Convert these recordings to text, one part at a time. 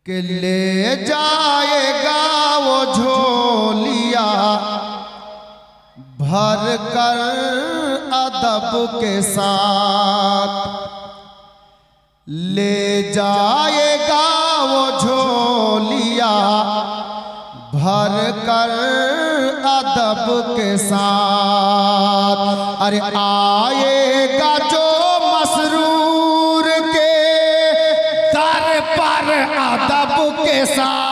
कि ले जाएगा वो झोलिया भर कर अदब के साथ, ले जाएगा वो झोलिया भर कर अदब के साथ। अरे आएगा जो मसरूर के दर पर अदब के साथ,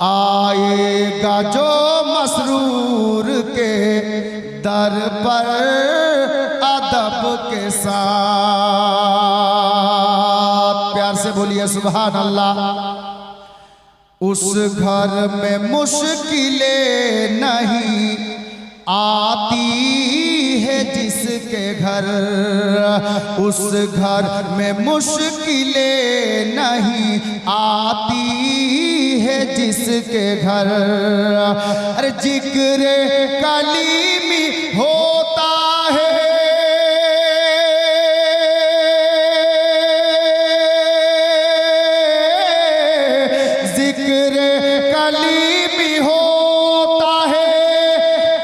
आएगा जो मसरूर के दर पर अदब के साथ। प्यार से बोलिए सुभान अल्लाह। उस घर में मुश्किलें नहीं आती है जिसके घर, उस घर में मुश्किलें नहीं आती है जिसके घर। अरे जिक्र कलीमी होता है, जिक्र कलीमी होता है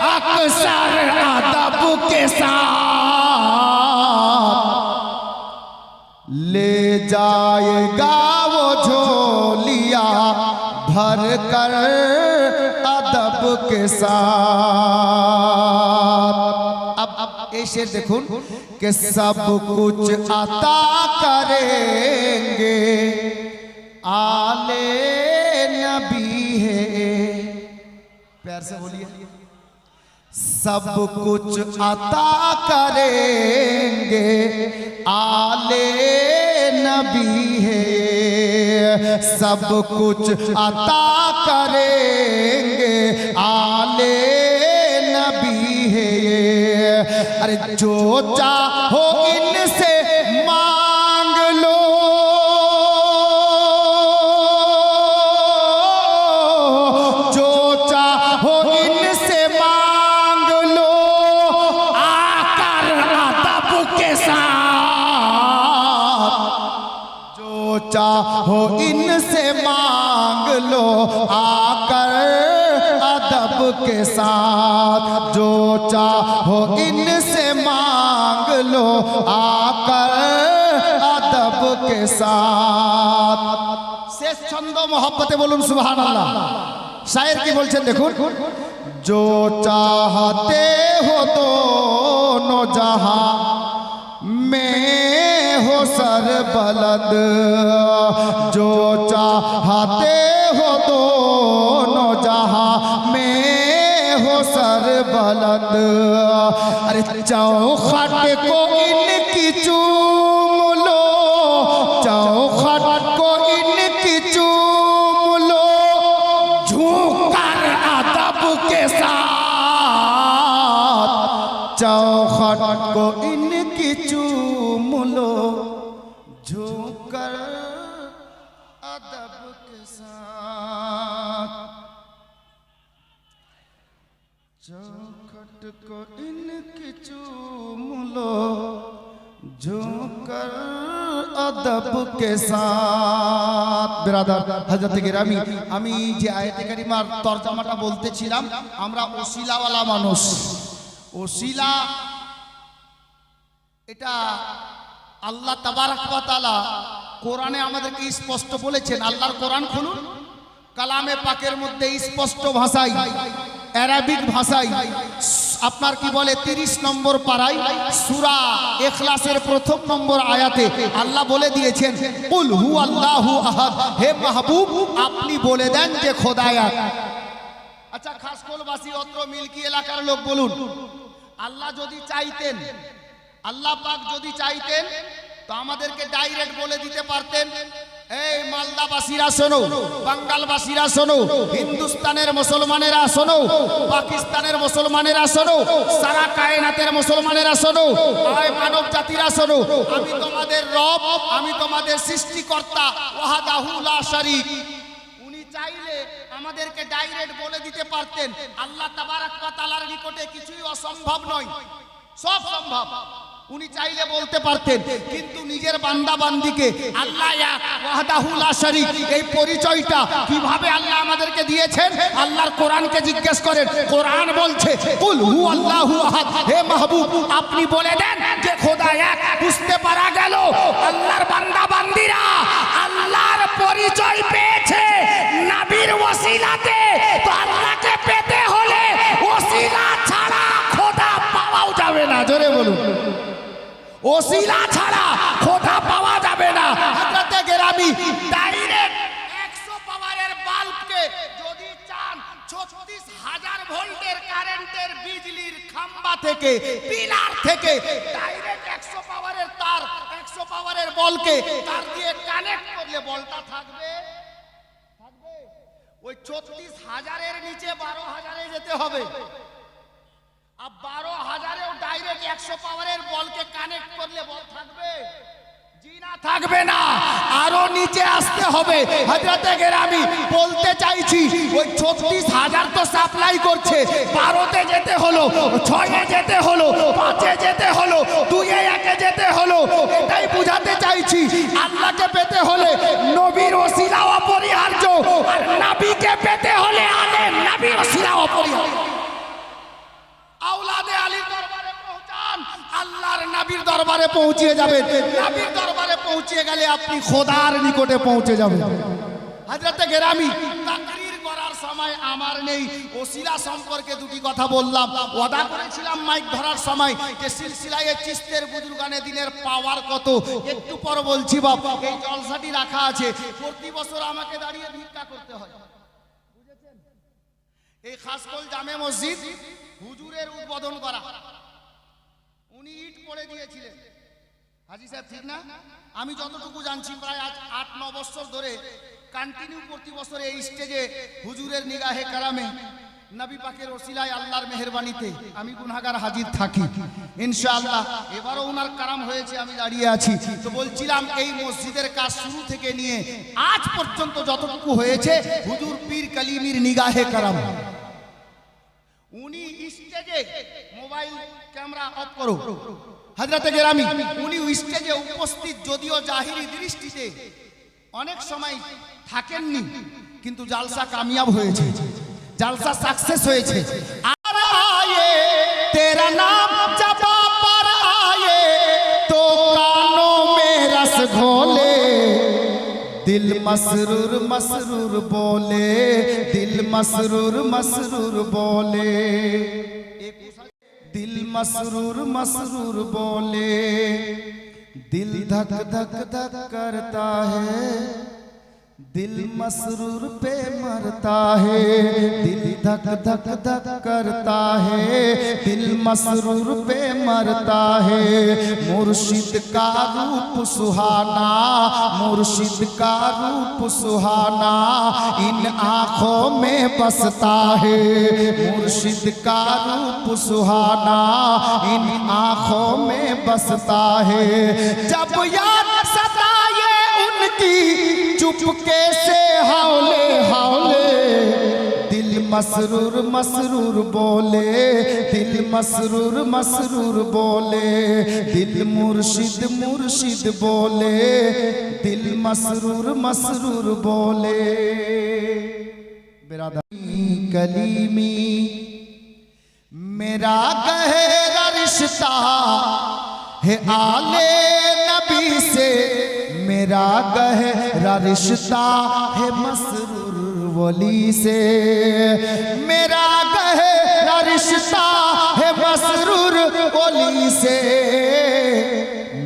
अक्सर अदब के साथ, ले जाएगा वो झोलिया भर कर अदब के साथ। अब ये शेर देखुन कि सब कुछ अता करेंगे आले नबी है। प्यार से बोलिए। सब कुछ अता करेंगे आले नबी है, सब कुछ अता करेंगे आले नबी है। अरे जो चाहो इनसे मांग लो, जो चाहो इनसे मांग लो आकर अदब के साथ, जो चाहो इनसे मांग लो आकर अदब के साथ, जो चाहो इनसे मांग लो आकर अदब के साथ। शेष छंद मोहब्बते बोलून सुभान अल्लाह। शायर की बोलছেন দেখুন, जो चाहते हो दोनों जहां में हो सर बुलंद, जो चाहते हो दोनों जहां में हो सर बुलंद। अरे चौखट को इनकी चूम लो, चौखट को इनकी चूम लो झुककर अदब के साथ, चौखट को इनकी चूम लो झुककर अदब के साथ, चौखट को इनकी चूम लो झुककर अदब के साथ। बिरादर हजरत गिरामी, আমি যে আয়াতে কারিমার তরজমাটা বলতেছিলাম, আমরা ওসিলাওয়ালা মানুষ। ওসিলা এটা আল্লাহ তাবারক ওয়া তাআলা কোরআনে আমাদেরকে স্পষ্ট বলেছেন। আল্লাহর কোরআন খুলুন, কালামে পাকের মধ্যে স্পষ্ট ভাষায় অ্যারাবিক ভাষায় আপনার কি বলে 30 নম্বর পারায় সূরা ইখলাসের প্রথম নম্বর আয়াতে আল্লাহ বলে দিয়েছেন কুল হুয়াল্লাহু আহাদ, হে মাহবুব আপনি বলে দেন যে খোদা এক। আচ্ছা খাসকোলবাসী অত্র মিল্কি এলাকার লোক বলুন, আল্লাহ যদি চাইতেন, আল্লাহ পাক যদি চাইতেন তো আমাদেরকে ডাইরেক্ট বলে দিতে পারতেন, এই মালদাবাসীরা শোনো, বাঙ্গালবাসীরা শোনো, হিন্দুস্তানের মুসলমানেরা শোনো, পাকিস্তানের মুসলমানেরা শোনো, সারা কায়নাতের মুসলমানেরা শোনো, আয় মানব জাতিরা শোনো, আমি তোমাদের রব, আমি তোমাদের সৃষ্টিকর্তা ওয়াহদাহু লা শারীক। উনি চাইলে আমাদেরকে ডাইরেক্ট বলে দিতে পারতেন। আল্লাহ তাবারক ওয়া তাআলার নিকটে কিছুই অসম্ভব নয়, সব সম্ভব। উনি চাইলে বলতে পারতেন, কিন্তু নিজের বান্দা বান্দিকে আল্লাহ এক ওয়াহদাহু লা শারীক এই পরিচয়টা কিভাবে আল্লাহ আমাদেরকে দিয়েছেন? আল্লাহর কোরআনকে জিজ্ঞেস করেন, কোরআন বলছে কুল হুয়াল্লাহু আহাদ, হে মাহবুব আপনি বলে দেন যে খোদা এক। বুঝতে পারা গেল আল্লাহর বান্দা বান্দিরা আল্লাহর পরিচয় পেয়েছে নবীর ওসিলাতে। তো আল্লাহকে পেতে হলে ওসিলা ছাড়া খোদা পাওয়াও যাবে না। জোরে বলুন, ওসিলা ছাড়া খোদা পাওয়া যাবে না। হযরতে গেরামি ডাইরেক্ট 100 পাওয়ারের বাল্বকে যদি চান 36,000 ভোল্টের কারেন্টের বিজলির খাম্বা থেকে পিলার থেকে ডাইরেক্ট 100 পাওয়ারের তার 100 পাওয়ারের বলকে তার দিয়ে কানেক্ট করলে বলটা থাকবে? থাকবে? ওই 36,000 এর নিচে 12,000 এ যেতে হবে। আর 12,000-এও ডাইরেক্ট 100 পাওয়ারের বলকে কানেক্ট করলে বল থাকবে? জি না, থাকবে না। আরো নিচে আসতে হবে। হযরতে গেরামি বলতে চাইছি ওই 36,000 তো সাপ্লাই করছে, 12-তে যেতে হলো, 6-এ যেতে হলো, 5-এ যেতে হলো, 2-এ 1-এ যেতে হলো। এটাই বুঝাতে চাইছি আল্লাহকে পেতে হলে নবীর ওসিলা অপরিহার্য, আর নবীকে পেতে হলে আলেম নবীর ওসিলা অপরিহার্য। আওলাদে আলীর দরবারে পৌঁছান, আল্লাহর নবীর দরবারে পৌঁছিয়ে যাবেন। নবীর দরবারে পৌঁছিয়ে গেলে আপনি খোদার নিকটে পৌঁছে যাবেন। হযরতে গেরামি তাকরীর করার সময় আমার নেই, ওসিলা সম্পর্কে দুটি কথা বললাম। ওয়াদা করেছিলাম মাইক ধরার সময় যে সিলসিলায়ে চিশতের বুজুর্গানে দিনের পাওয়ার কত একটু পর বলছি। বাপ এই জলসাটি রাখা আছে, প্রতি বছর আমাকে দাঁড়িয়ে ভিক্ষা করতে হয়, বুঝেছেন? এই খাসকল জামে মসজিদ হুজুরের উদ্বোধন করা, উনি ইট করে দিয়েছিলেন। হাজী সাহেব ঠিক না? আমি যতটুকু জানছি প্রায় আজ 8-9 বছর ধরে কন্টিনিউ প্রতি বছর এই স্টেজে হুজুরের নিগাহে কারামে নবী পাকের ওসিলায় আল্লাহর মেহেরবানিতে আমি গুনাহগার হাজির থাকি ইনশাআল্লাহ। এবারও ওনার কারাম হয়েছে, আমি দাঁড়িয়ে আছি। তো বলছিলাম এই মসজিদের কাজ শুরু থেকে নিয়ে আজ পর্যন্ত যতটুকু হয়েছে হুজুর পীর কালিমির নিগাহে কারাম। উনি স্টেজে মোবাইল ক্যামেরা অফ করো, হযরতে গেরামি উনি স্টেজে উপস্থিত, যদিও জাহিরি দৃষ্টিতে অনেক সময় থাকেননি, কিন্তু জালসা কামিয়াব হয়েছে, জালসা সাকসেস হয়েছে। আর আয়ে তেরা নাম জবা পর আয়ে তো কানों में रस घोले, दिल मसरूर मसरूर बोले, दिल मसरूर मसरूर बोले, दिल मसरूर मसरूर बोले, दिल धक धक धक करता है, दिल मसरूर पे मरता है, दिल धक धक धक करता है, दिल मसरूर पे मरता है। मुर्शिद का रूप सुहाना, मुर्शिद का रूप सुहाना इन आँखों में बसता है, मुर्शिद का रूप सुहाना इन आँखों में बसता है। जब याद सताए उनकी चुपके से हौले हौले, दिल मसरूर मसरूर बोले, दिल मसरूर मसरूर बोले, दिल मुर्शिद मुर्शिद बोले, दिल मसरूर मसरूर बोले। बिरादरी कलीमी मेरा गहरा रिश्ता है आले नबी से, मेरा गहरा रिश्ता है मसरूर वली से, मेरा गहरा रिश्ता है मसरूर वली से,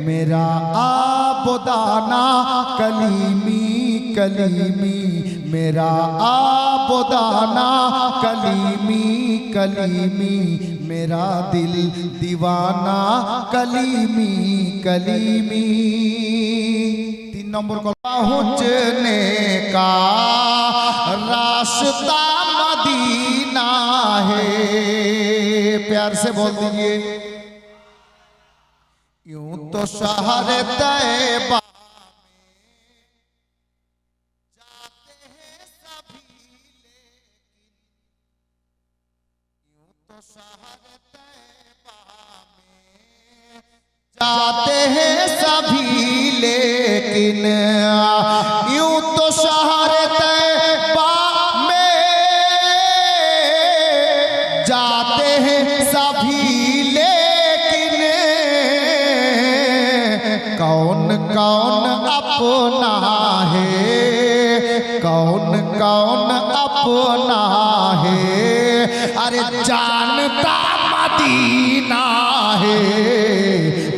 मेरा आबोदाना कलीमी कलीमी, मेरा आबोदाना कलीमी कलीमी, मेरा दिल दीवाना कलीमी कलीमी। 3 नंबर को पहुँचने का रास्ता मदीना है, प्यार से बोल दीजिए। यूं तो शहर तैयबा जाते हैं सभी लेकिन यूं तो शहर तैबा में जाते हैं सभी लेकिन कौन कौन अपना है, कौन कौन अपना है, अरे जानता मदीना है,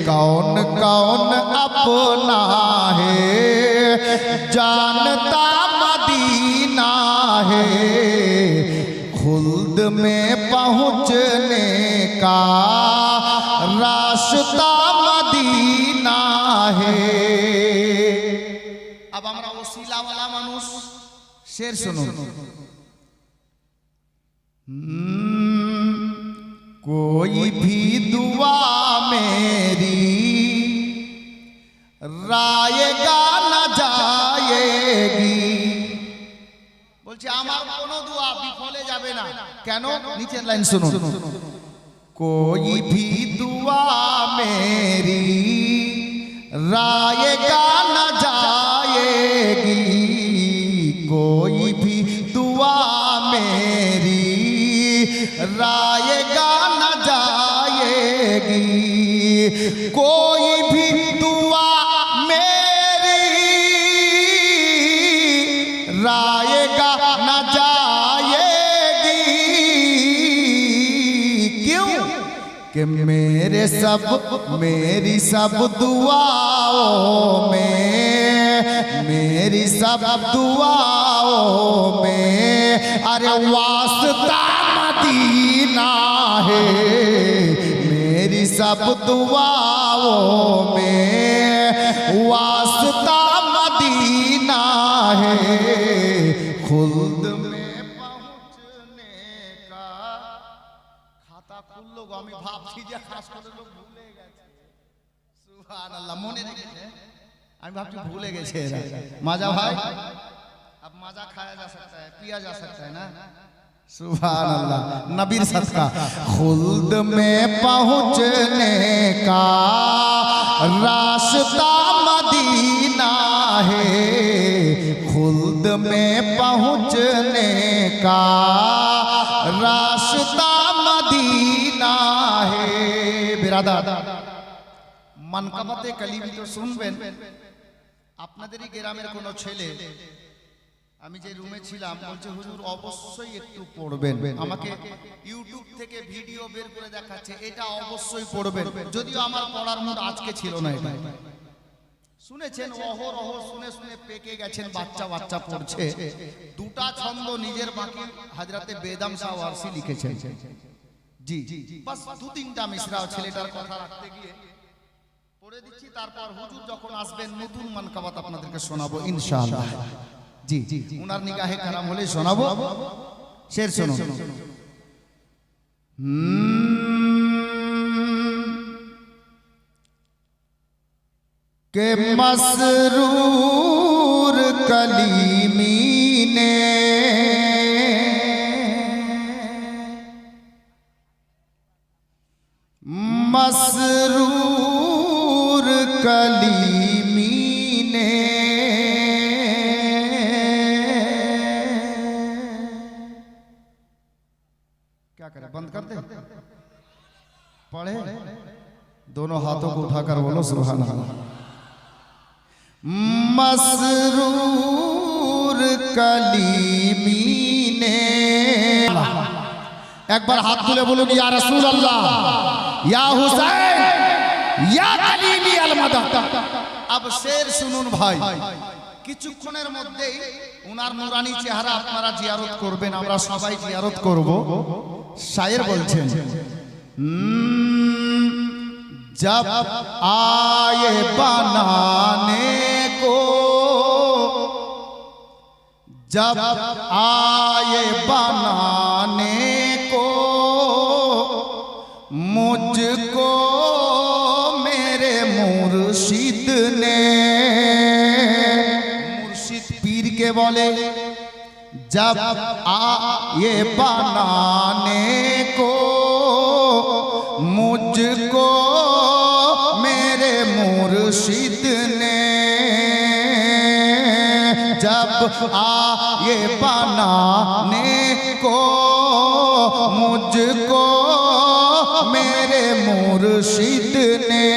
कौन कौन अपना है, जानता मदीना है, खुल्द में पहुँचने का रास्ता मदीना है। अब আমরা ওসিলা वाला মানুষ शेर सुनो। कोई भी दुआ मेरी रायगा न जाएगी, বলছে আমার কোনো দোয়া বিফলে যাবে না। কেন? নিচের লাইন শুনুন। कोई भी दुआ मेरी रायगा न जाएगी, कोई भी दुआ मेरी रायगा न जाएगी, कोई भी दुआ मेरी रायगा न जाएगी। क्यों? कि मेरी सब दुआओं में, मेरी सब दुआओं में अरे वास्ता मदीना है, मेरी सब दुआओं में वास्ता मदीना है, खुल्द में पहुँचने का खाता खुल लोग আমি ভাবছি যে খাস করে লোক ভুলে গেছে। সুবহানাল্লাহ, মনে রেখেছে? আমি ভাবছি ভুলে গেছে এরা। মাজা ভাই, अब मजा खाया जा सकता है, पिया जा सकता है ना। सुभान अल्लाह, नबीर सदका। खुल्द में पहुँचने का रास्ता मदीना है, खुल्द में पहुँचने का रास्ता मदीना है। बिरादर, মানকাবাতে কালিমি তো শুনবেন। আপনাদেরই গ্রামের কোনো ছেলে, আমি যে রুমে ছিলাম, বলছে হুজুর অবশ্যই একটু পড়বেন। আমাকে ইউটিউব থেকে ভিডিও বের করে দেখাচ্ছে, এটা অবশ্যই পড়বেন। যদিও আমার পড়ার মুড আজকে ছিল না। এটা শুনেছেন, অহরহ শুনে শুনে পেকে গেছেন, বাচ্চা বাচ্চা পড়ছে। দুটা ছন্দ নিজের বাকি হাজরাতে বেদাম শাহ ওয়ারসি লিখেছেন। জি বাস দু তিনটা মিসরা ছেলেটার কথা রাখতে গিয়ে পড়ে দিচ্ছি। তারপর হুজুর যখন আসবেন নতুন মানকাবাত আপনাদেরকে শোনাবো ইনশাআল্লাহ। জি উনার নিগাহে কারাম হলে শোনাবো। শের শোনো। के मसरूर कलीमी ने मसरूर कलीमी ने क्या करें, बंद कर दे, पढ़े। दोनों हाथों को उठाकर बोलो सुभान अल्लाह। मसरूर कलीमी ने, एक बार हाथ तुले बोलोगे या रसूल अल्लाह, या हुसैन, या कलीमी अलमदद। अब शेर শুনুন ভাই, কিছুক্ষণের মধ্যেই উনার নুরানি চেহারা আপনারা জিয়ারত করবেন, আমরা সবাই জিয়ারত করব। শায়ের বলছেন, जब आए बनाने को, जब आए बनाने को मुझको मेरे मुर्शिद ने, मुर्शिद पीर के बोले, जब आए बनाने को मुझको मेरे मुर्शिद ने जब आए बनाने को मुझको मेरे मुर्शिद ने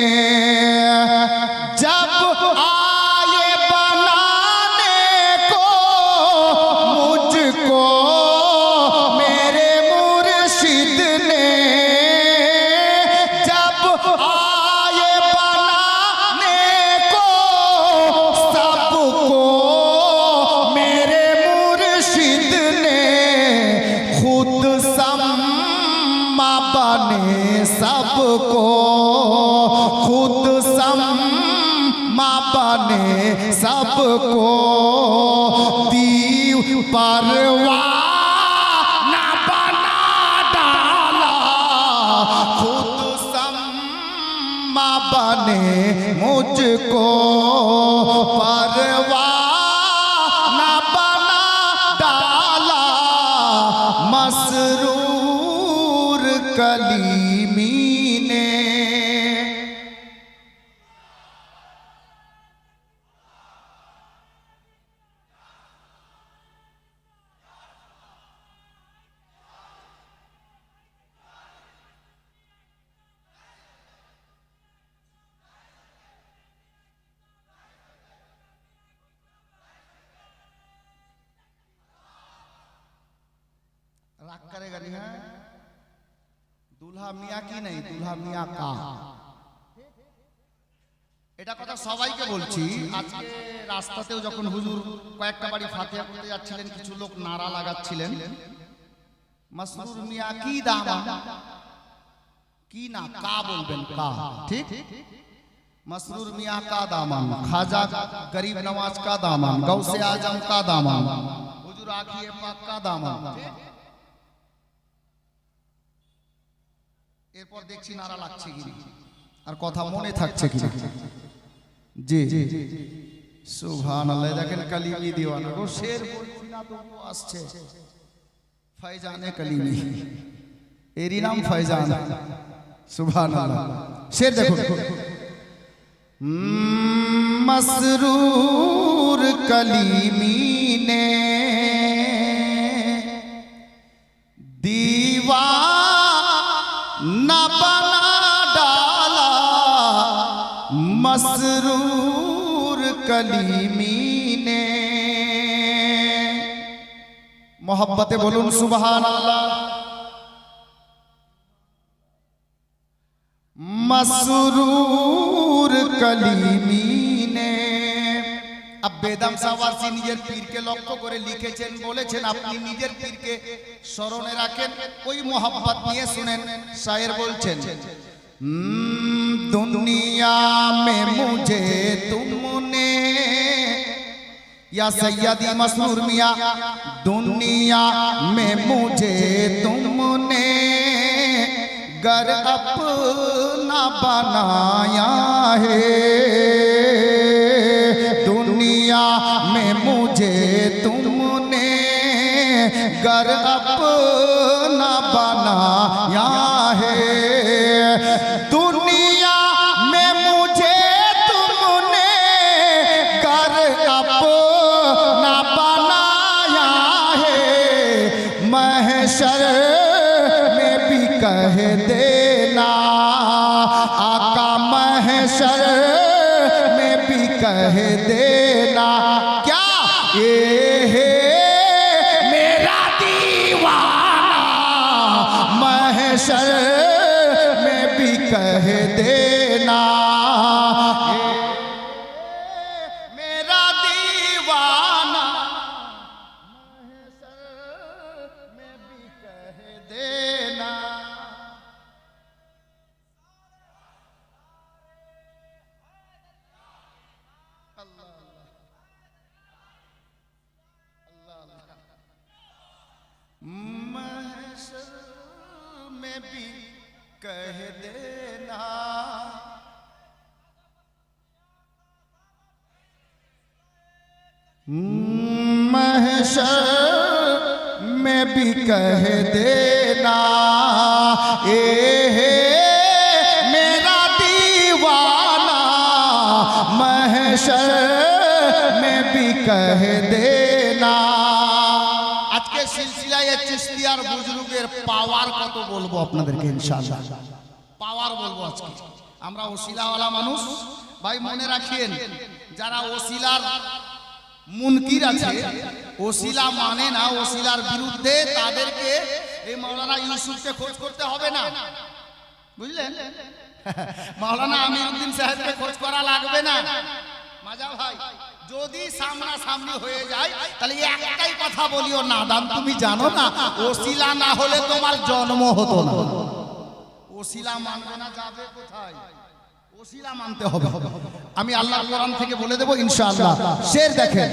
जब आए बनाने को मुझको मेरे मुर्शिद ने जब आए बनाने को सबको मेरे मुर्शिद ने खुद सम्मा बने सबको खुद सम्मा बने सबको दीव परवाना बना डाला खुद सम्मा बने मुझको परवाना बना डाला मसरूर कलीमी ने। राग करेगा नहीं है দুলহা মিয়া কি নাই দুলহা মিয়া কা এটা কথা সবাইকে বলছি আজকে রাস্তাতেও যখন হুজুর কয়েকটা বাড়ি ফাতিহা করতে যাচ্ছিলেন কিছু লোক নারা লাগাচ্ছিলেন মাসরুর মিয়া কি দামা কি না কা বলবেন কা ঠিক मसरूर मियाँ का दामन खाजा गरीब नवाज का दामन गौसे आजम का दामन हुजूर आखिए पाक का दामन এরপর দেখছি নারা লাগছে কি আর কথা মনে থাকছে কি জি সুবহানাল্লাহ দেখেন কালিমি দিওয়ানা গো শের বলছি না তো আসছে ফয়জানে কালিমি এরই নাম ফয়জান সুবহানাল্লাহ শের দেখো मसरूर कलीमी ने दीवाना बना डाला मसरूर कलीमी ने मोहब्बते बोलून सुभान अल्लाह मसरूर कलीमी ने अब बेदम सावासी নিজের পীরকে লক্ষ্য করে লিখেছেন বলেছেন আপনি নিজের পীরকে স্মরণে রাখেন ওই मोहब्बत নিয়ে শুনেন শায়ের বলছেন दुनिया में मुझे तुमने या सैयदी मसरूर मियां दुनिया में मुझे तुमने घर अपना बनाया है दुनिया में मुझे तुमने घर अपना बनाया है दुनिया में मुझे तुमने घर अपना बनाया है महशर में भी कह देना आका महशर में भी कह देना क्या ये है मेरा दीवाना महशर में भी कह देना मेरा दीवाना महशर में भी कह देना महशर में भी कह देना महशर में भी कह देना ए मेरा दीवाना महशर में भी कह देना। আজকে সিলসিলায় চিশতিয়ার বুজুর্গের পাওয়ার কত বলবো আপনাদেরকে ইনশাআল্লাহ। পাওয়ার বলবো আজকে। আমরা ওসিলাওয়ালা মানুষ ভাই, মনে রাখেন যারা ওসিলার মুনকির আছে, ওসিলা মানে না, ওসিলার বিরুদ্ধে, তাদেরকে এই মাওলানা ইউসুফকে খোঁজ করতে হবে না, বুঝলেন? মাওলানা আমিরউদ্দিন সাহেবকে খোঁজ করা লাগবে না। মাজা ভাই, যদি সামনা সামনি হয়ে যায় তাহলে একটাই কথা বলিও, নাদান তুমি জানো না ওসিলা না হলে তোমার জন্ম হতো না। ওসিলা মানবে না, যাবে কোথায়? ওসিলা মানতে হবে। আমি আল্লাহর কোরআন থেকে বলে দেব ইনশাআল্লাহ। শের দেখেন,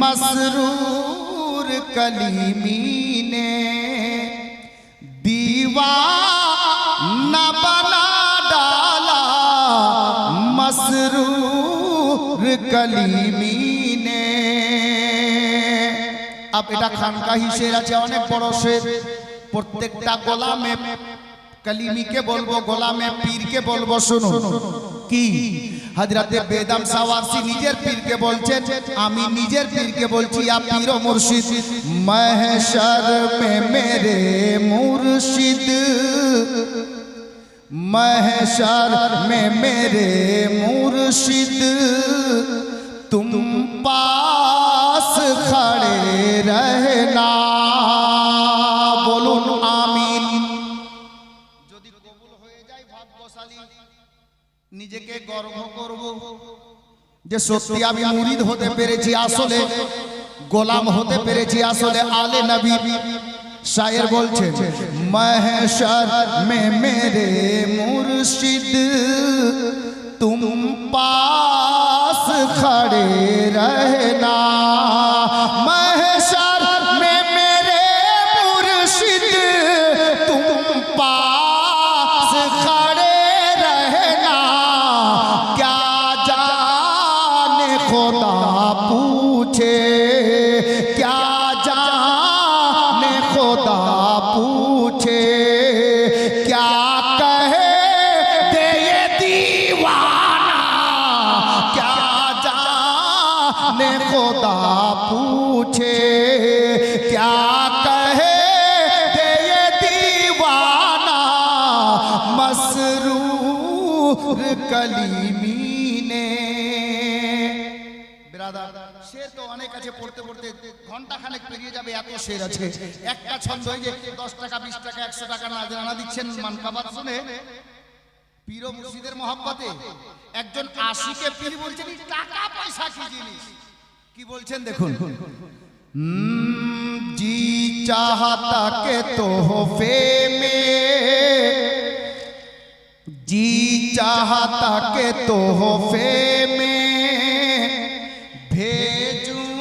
মসরুর কলিমি নে दीवाना बना डाला, मसरूर कलीमी ने। अब এটা খানকাহি শের আছে, অনেক বড় শের। প্রত্যেকটা গোলামে কলিমিকে বলবো, গোলামে পীরকে বলবো, শুনুন কি হযরতে বেদম সাওয়ারসি নিজের পীরকে বলছেন, আমি নিজের পীরকে বলছি, ইয়া পীর ও মুর্শিদ, महशर में मेरे मुर्शिद, महशर में मेरे मुर्शिद, तुम पास खड़े रहना, बोलुन आमीन। যদি কবুল হয়ে যায় ভাগ্যশালী, নিজেকে গর্ব করব যে সত্যি আমি মুরিদ হতে পেরেছি, আসলে গোলাম হতে পেরেছি, আসলে আলে নবী। শায়ের বলছেন, महशर में मेरे मुर्शिद, तुम पास खड़े रहना, महशर में मेरे मुर्शिद, तुम पास खड़े रहना, क्या जाने खुदा पूछे, क्या जाने खुदा पूछे, क्या कहे दे ये दीवाना, क्या जाने खुदा पूछे, क्या कहे दे ये दीवाना, मसरूर कलीमी ने। শের তো অনেক আছে, পড়তে পড়তে ঘন্টা খানেক পেরিয়ে যাবে, এত শের আছে। একটা ছন্দ হয়ে যে 10 টাকা 20 টাকা 100 টাকা নাজরানা দিচ্ছেন মানকাবাত শুনে, পীর ও মুর্শিদের মহব্বতে একজন আশিকে পীর বলছেন, টাকা পয়সা কি জিনিস, কি বলছেন দেখুন। जी चाहता के तोहफे में, जी चाहता के तोहफे में भेजूं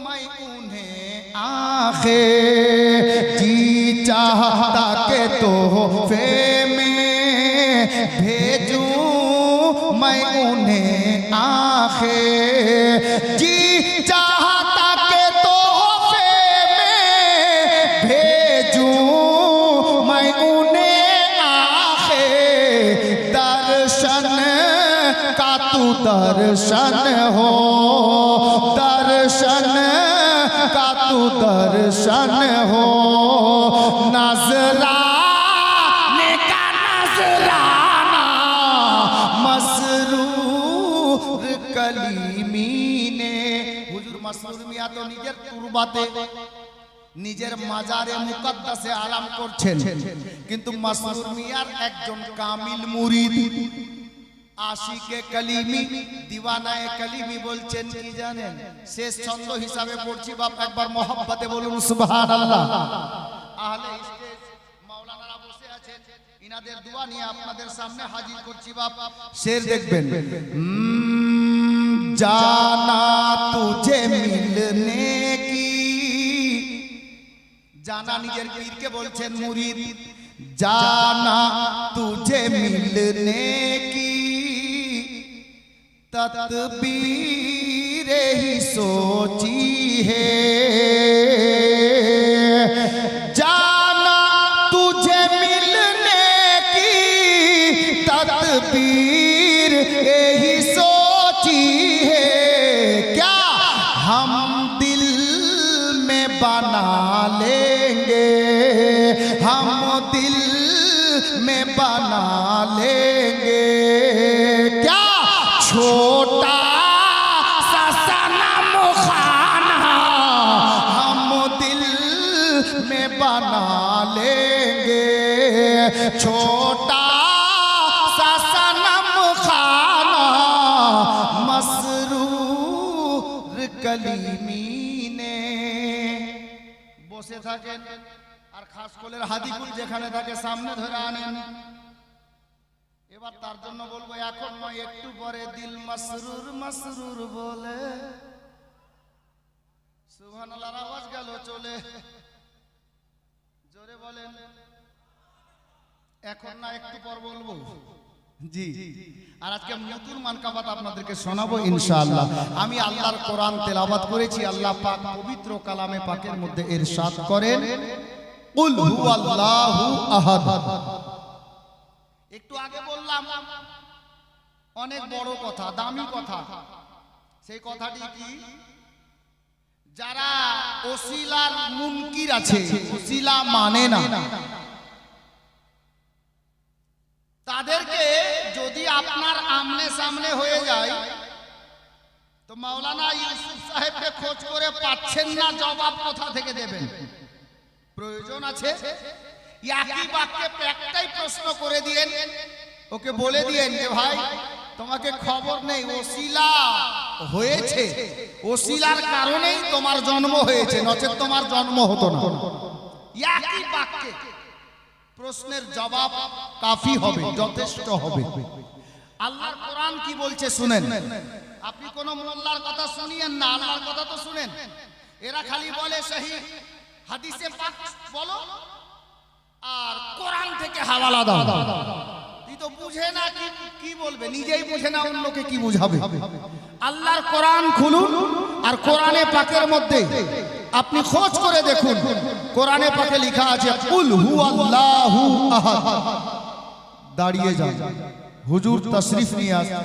मैं उन्हें आखिर, जी चाहता के तोहफे में भेजूं मैं उन्हें आखिर, जी चाहता के तोहफे में भेजूं मैं उन्हें आखिर, दर्शन का तू दर्शन हो, दर्शन का तू दर्शन हो, नजराने का नजराना, मसरूर कलीमी ने। হুজুর মাসরুর মিয়া তো নিজের তুরবাতে, নিজের মাজারে মুকদ্দাসে আলাম করছেন, কিন্তু মাসরুর মিয়ার একজন কামিল মুরিদ আশিকে কলিমি, দিওয়ানায়ে কলিমি বলছেন কি জানেন? শেষ ছন্দ হিসাবে পড়ছি বাপ, একবার মহব্বতে বলুন সুবহানাল্লাহ। আহলে স্টেজ মাওলানারা বসে আছেন, ইনাদের দোয়া নিয়ে আপনাদের সামনে হাজির করছি বাপ। শের দেখবেন, জানা তুঝে মিলনে কি, জানা নিজের পীরকে বলছেন মুরিদ, জানা তুঝে মিলনে কি तदबीर ही सोची है, जाना तुझे मिलने की तदबीर ही सोची बना लेंगे क्या छोटा सा सनम खाना हम दिल में बना लेंगे छोटा सा सनम खाना मसरूर कलीमीने বসে থাকেন আর খাস কোলের হাদিকুল যেখানে থাকে সামনে ধরে আনেন। এবার তার জন্য বলবো এখন নয় একটু পরে দিল মাসরুর মাসরুর বলে সুবহানাল্লাহর আওয়াজ গেল চলে, জোরে বলেন। এখন না একটু পর বলবো জি। আর আজকে নতুন মানকাবাত আপনাদেরকে শোনাবো ইনশাআল্লাহ। আমি আল্লাহর কোরআন তেলাওয়াত করেছি। আল্লাহ পাক পবিত্র কালামে পাকের মধ্যে ইরশাদ করেন কুল হুয়াল্লাহু আহাদ। একটু আগে বললাম অনেক বড় কথা, দামি কথা। সেই কথাটি কি? যারা ওসিলার মুনকির আছে, ওসিলা মানে না, তাদেরকে যদি আপনার আমনে সামনে হয়ে যায় তো মাওলানা ইউসুফ সাহেবকে খোঁজ করে পাচ্ছেন না, জবাব কোথা থেকে দেবেন? প্রয়োজন আছে একই বাক্যে একটাই প্রশ্ন করে দিয়েন, ওকে বলে দিয়েন যে ভাই তোমাকে খবর নেই, ওসিলা হয়েছে, ওসিলার কারণেই তোমার জন্ম হয়েছে, নচেত তোমার জন্ম হতো না। একই বাক্যে প্রশ্নের জবাব কাফি হবে, যথেষ্ট হবে। আল্লাহর কোরআন কি বলছে শুনেন। আপনি কোন মোল্লার কথা শুনিয়েন না, আল্লাহর কথা তো শুনেন। এরা খালি বলে সহিহ হাদিসে পাক বলো আর কোরআন থেকে হাওয়ালা দাও। তুই তো বুঝে না কি বলবে, নিজেই বুঝে না অন্যকে কি বুঝাবে। আল্লাহর কোরআন খুলুন আর কোরআনে পাকের মধ্যে আপনি খোঁজ করে দেখুন, কোরআনে পাকে লেখা আছে কুল হুয়াল্লাহু আহাদ। দাঁড়িয়ে যান, হুজুর তাশরিফ নিয়ে আসেন।